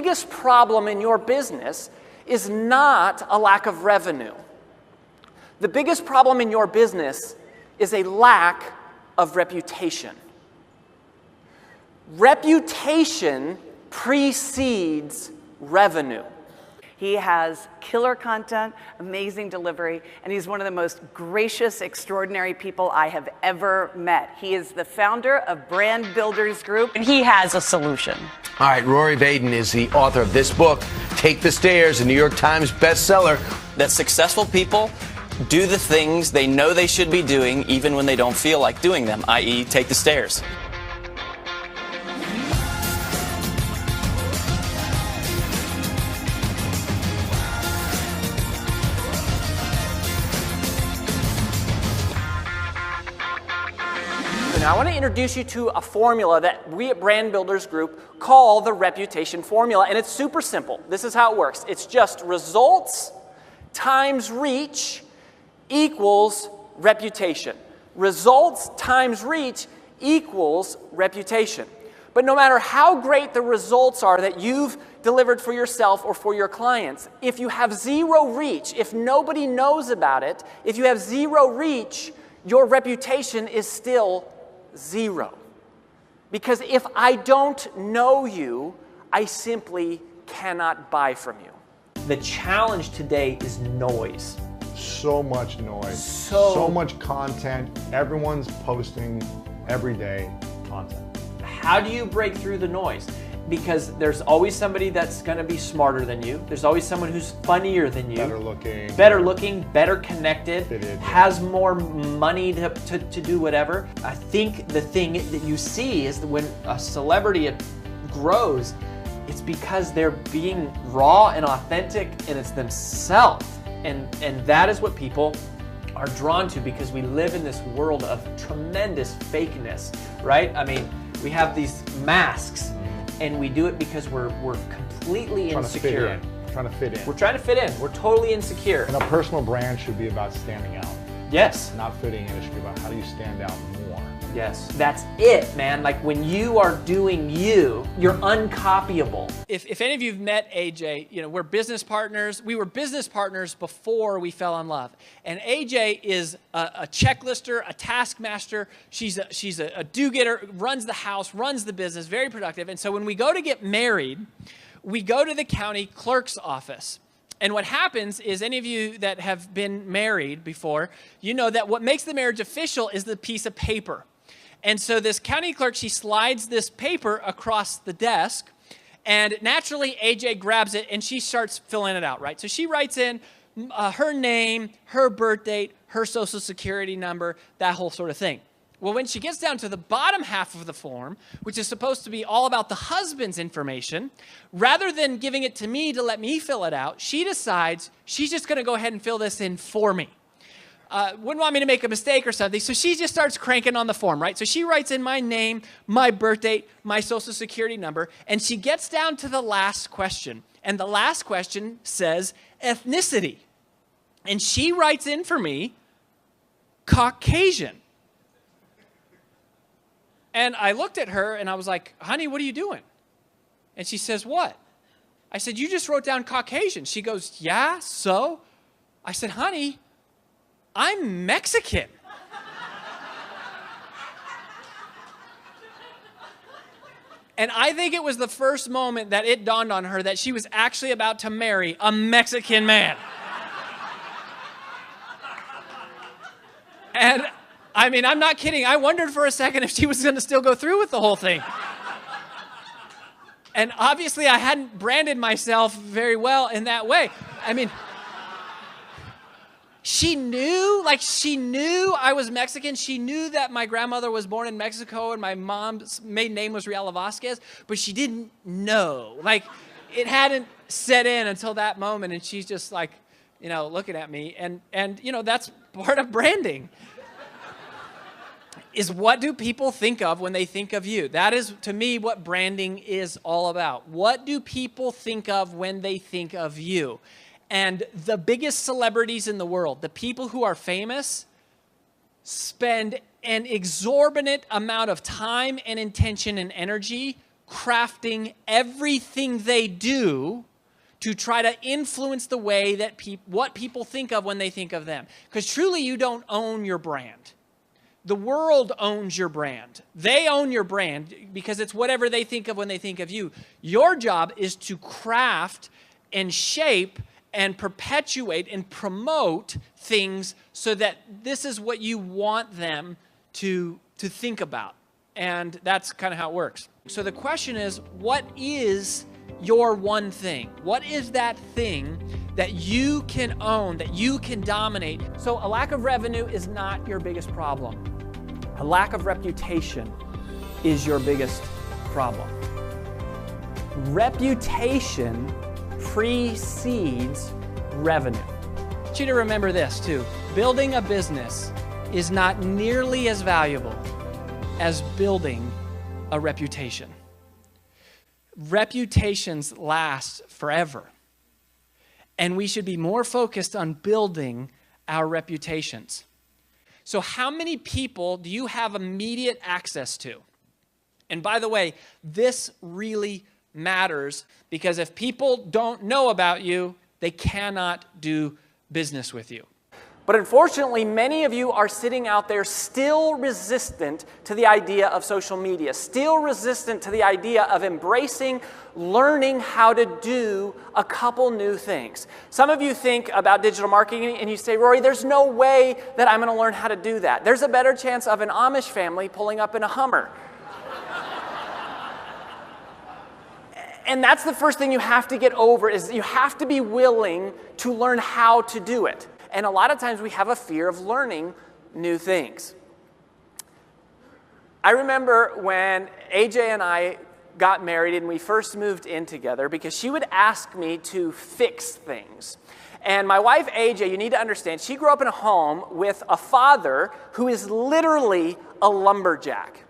biggest problem in your business is not a lack of revenue. The biggest problem in your business is a lack of reputation. Reputation precedes revenue. He has killer content, amazing delivery, and he's one of the most gracious, extraordinary people I have ever met. He is the founder of Brand Builders Group, and he has a solution. All right, Rory Vaden is the author of this book, Take the Stairs, a New York Times bestseller. That successful people do the things they know they should be doing even when they don't feel like doing them, i.e. take the stairs. Now, I want to introduce you to a formula that we at Brand Builders Group call the reputation formula, and it's super simple. This is how it works. It's just results times reach equals reputation. Results times reach equals reputation. But no matter how great the results are that you've delivered for yourself or for your clients, if you have zero reach, if nobody knows about it, if you have zero reach, your reputation is still zero. Because if I don't know you, I simply cannot buy from you. The challenge today is noise. So much noise, so much content. Everyone's posting everyday content. How do you break through the noise? Because there's always somebody that's going to be smarter than you. There's always someone who's funnier than you. Better looking, better connected, has more money to do whatever. I think the thing that you see is that when a celebrity grows, it's because they're being raw and authentic, and it's themselves. And that is what people are drawn to, because we live in this world of tremendous fakeness, right? I mean, we have these masks, and we do it because we're completely insecure. Trying to fit in. We're trying to fit in. We're totally insecure. And a personal brand should be about standing out. Yes. Not fitting in. It should be about how do you stand out more. Yes. That's it, man. Like when you are doing you, you're uncopyable. If any of you have met AJ, you know, we're business partners. We were business partners before we fell in love. And AJ is a checklister, a taskmaster. She's a do-getter, runs the house, runs the business, very productive. And so when we go to get married, we go to the county clerk's office. And what happens is, any of you that have been married before, you know that what makes the marriage official is the piece of paper. And so this county clerk, she slides this paper across the desk, and naturally AJ grabs it and she starts filling it out, right? So she writes in her name, her birth date, her social security number, that whole sort of thing. Well, when she gets down to the bottom half of the form, which is supposed to be all about the husband's information, rather than giving it to me to let me fill it out, she decides she's just going to go ahead and fill this in for me. Wouldn't want me to make a mistake or something, so she just starts cranking on the form, right? So she writes in my name, my birth date, my social security number, and she gets down to the last question. And the last question says ethnicity. And she writes in for me, Caucasian. And I looked at her and I was like, honey, what are you doing? And she says, what? I said, you just wrote down Caucasian. She goes, yeah, so? I said, honey, I'm Mexican. And I think it was the first moment that it dawned on her that she was actually about to marry a Mexican man. And I mean, I'm not kidding. I wondered for a second if she was going to still go through with the whole thing. And obviously I hadn't branded myself very well in that way. I mean, she knew I was Mexican. She knew that my grandmother was born in Mexico and my mom's maiden name was Reala Vasquez, but she didn't know. Like, it hadn't set in until that moment, and she's just like, you know, looking at me. And you know, that's part of branding. Is what do people think of when they think of you? That is, to me, what branding is all about. What do people think of when they think of you? And the biggest celebrities in the world, the people who are famous, spend an exorbitant amount of time and intention and energy crafting everything they do to try to influence the way that what people think of when they think of them. Because truly, you don't own your brand. The world owns your brand. They own your brand because it's whatever they think of when they think of you. Your job is to craft and shape and perpetuate and promote things so that this is what you want them to think about. And that's kind of how it works. So the question is, what is your one thing? What is that thing that you can own, that you can dominate? So a lack of revenue is not your biggest problem. A lack of reputation is your biggest problem. Reputation precedes revenue. I want you to remember this too. Building a business is not nearly as valuable as building a reputation. Reputations last forever. And we should be more focused on building our reputations. So how many people do you have immediate access to? And by the way, this really matters because if people don't know about you, they cannot do business with you. But unfortunately, many of you are sitting out there still resistant to the idea of social media, still resistant to the idea of embracing, learning how to do a couple new things. Some of you think about digital marketing and you say, Rory, there's no way that I'm going to learn how to do that. There's a better chance of an Amish family pulling up in a Hummer. And that's the first thing you have to get over is you have to be willing to learn how to do it. And a lot of times we have a fear of learning new things. I remember when AJ and I got married and we first moved in together because she would ask me to fix things. And my wife, AJ, you need to understand, she grew up in a home with a father who is literally a lumberjack.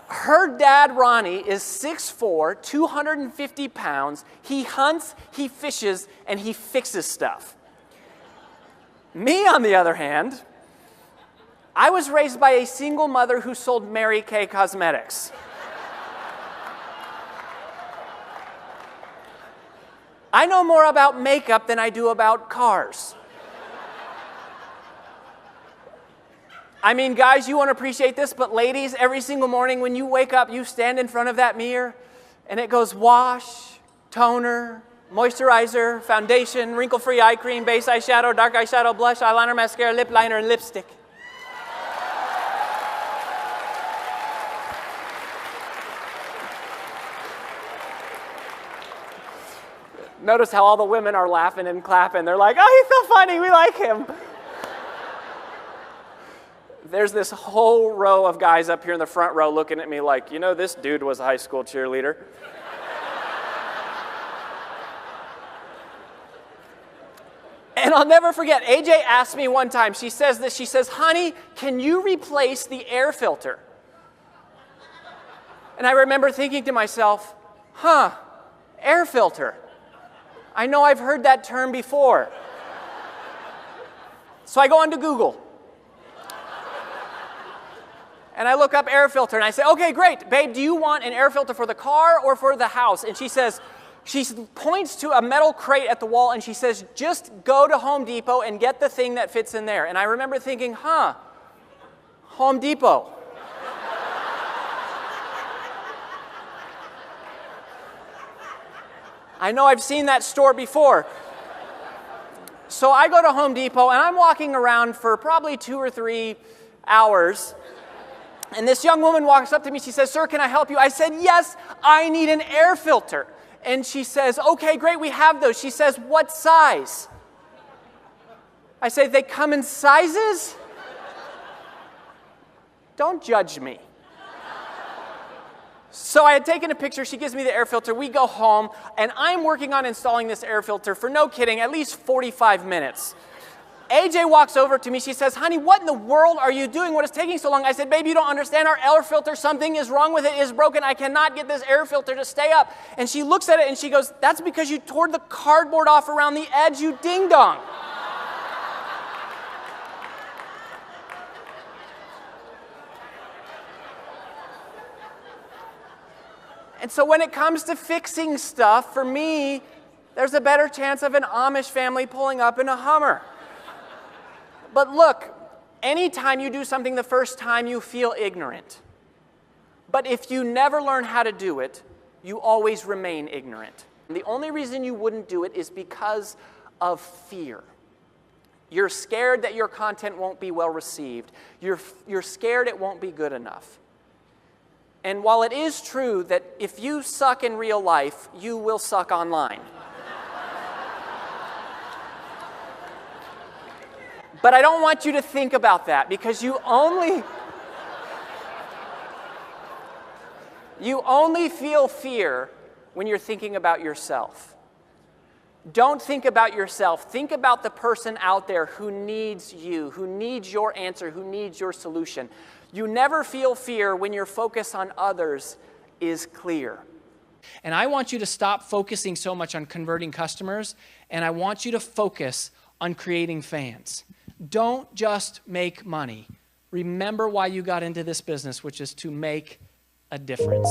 Her dad, Ronnie, is 6'4", 250 pounds. He hunts, he fishes, and he fixes stuff. Me, on the other hand, I was raised by a single mother who sold Mary Kay cosmetics. I know more about makeup than I do about cars. I mean, guys, you won't appreciate this, but ladies, every single morning when you wake up, you stand in front of that mirror, and it goes wash, toner, moisturizer, foundation, wrinkle-free eye cream, base eyeshadow, dark eyeshadow, blush, eyeliner, mascara, lip liner, and lipstick. Notice how all the women are laughing and clapping. They're like, oh, he's so funny, we like him. There's this whole row of guys up here in the front row looking at me like, you know, this dude was a high school cheerleader. And I'll never forget, AJ asked me one time, she says this, she says, honey, can you replace the air filter? And I remember thinking to myself, air filter. I know I've heard that term before. So I go onto Google. And I look up air filter and I say, okay, great, babe, do you want an air filter for the car or for the house? And she says, she points to a metal crate at the wall and she says, just go to Home Depot and get the thing that fits in there. And I remember thinking, Home Depot. I know I've seen that store before. So I go to Home Depot and I'm walking around for probably 2 or 3 hours. And this young woman walks up to me. She says, sir, can I help you? I said, yes, I need an air filter. And she says, okay, great, we have those. She says, what size? I say, they come in sizes? Don't judge me. So I had taken a picture. She gives me the air filter. We go home, and I'm working on installing this air filter for, no kidding, at least 45 minutes. AJ walks over to me. She says, honey, what in the world are you doing? What is taking so long? I said, babe, you don't understand our air filter. Something is wrong with it. It is broken. I cannot get this air filter to stay up. And she looks at it and she goes, that's because you tore the cardboard off around the edge, you ding-dong. And so when it comes to fixing stuff, for me, there's a better chance of an Amish family pulling up in a Hummer. But look, anytime you do something the first time, you feel ignorant. But if you never learn how to do it, you always remain ignorant. And the only reason you wouldn't do it is because of fear. You're scared that your content won't be well received. You're scared it won't be good enough. And while it is true that if you suck in real life, you will suck online. But I don't want you to think about that, because you only feel fear when you're thinking about yourself. Don't think about yourself. Think about the person out there who needs you, who needs your answer, who needs your solution. You never feel fear when your focus on others is clear. And I want you to stop focusing so much on converting customers, and I want you to focus on creating fans. Don't just make money. Remember why you got into this business, which is to make a difference.